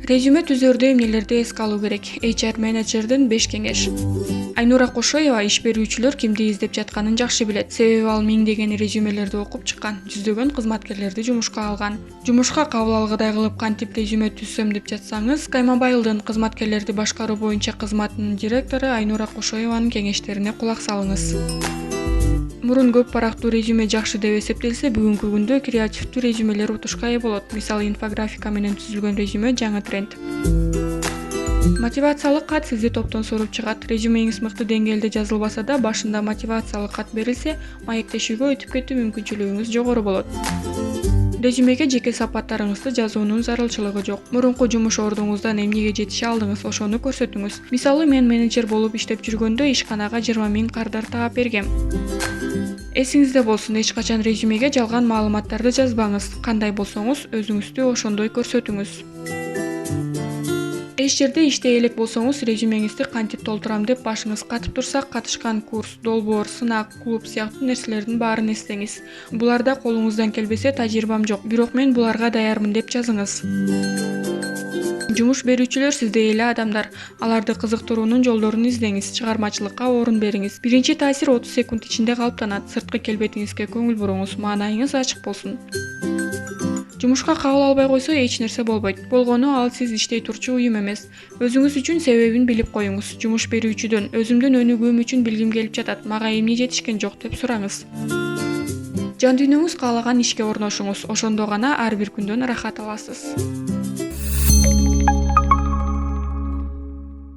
Резюме түзөрдө эмнелерди эске алуу керек? HR менеджердин 5 кеңеш. Айнура Кошоева иш берүүчүлөр кимди издеп жатканын жакшы билет. Себеби ал миңдеген резюмелерди окуп чыккан, жүздөгөн кызматкерлерди жумушка алган. Жумушка кабыл алгыдай кылып кантип резюме түзсөм деп жатсаңыз, Каймобайлдын кызматкерлерди башкаруу боюнча кызматынын директору Айнура Кошоеванын кеңештерине кулак салыңыз. Мурун көп барактуу резюме жакшы деп эсептелсе, бүгүнкү күндө креативдүү резюмелер утушка ээ болот. Мисалы, инфографика менен түзүлгөн резюме жаңы тренд. Мотивациялык кат сизди топтон соруп чыгат. Резюмеңиз мыкты деңгээлде жазылбаса да, башында мотивациялык кат берилсе, маектешүүгө өтүп кетүү мүмкүнчүлүгүңүз жогору болот. Резюмеге жеке сапаттарыңызды жазуунун зарылчылыгы жок. Мурунку жумуш ордуңуздан эмнеге жетише алдыңыз, ошону көрсөтүңүз. Мисалы, мен менеджер болуп иштеп жүргөндө ишканага 20 000 кардар таап бергем. Эсиңизде болсун, эч качан резюмеге жалган маалыматтарды жазбаңыз. Кандай болсоңуз, өзүңүздү ошондой көрсөтүңүз. Эч жерде иштей элек болсоңуз, резюмеңизди кантип толтурам деп башыңыз катып турса, катышкан курс, долбоор, сынак, клуб сыяктуу нерселердин баарын эстеңиз. Буларда колуңуздан келбесе, тажрыйбам жок, бирок мен буларга даярмын деп жазыңыз. Жумуш берүүчүлөр сиздей эле адамдар. Аларды кызыктыруунун жолдорун издеңиз, чыгармачылыкка орун бериңиз. Биринчи таасир 30 секунд ичинде калыптанат. Сырткы келбетиңизге көңүл буруңуз, маанайыңыз ачык болсун. Жумушка кабыл албай койсо эч нерсе болбойт. Болгону ал сиз иштей турчу уюм эмес. Өзүңүз үчүн себебин билип коюңуз. Жумуш берүүчүдөн өзүмдүн өнүгүүм үчүн билгим келип жатат, мага эмне жетишкен жок деп сураңыз. Жан дүйнөңүз каалаган ишке орношуңуз, ошондо гана ар бир күндөн ырахат аласыз.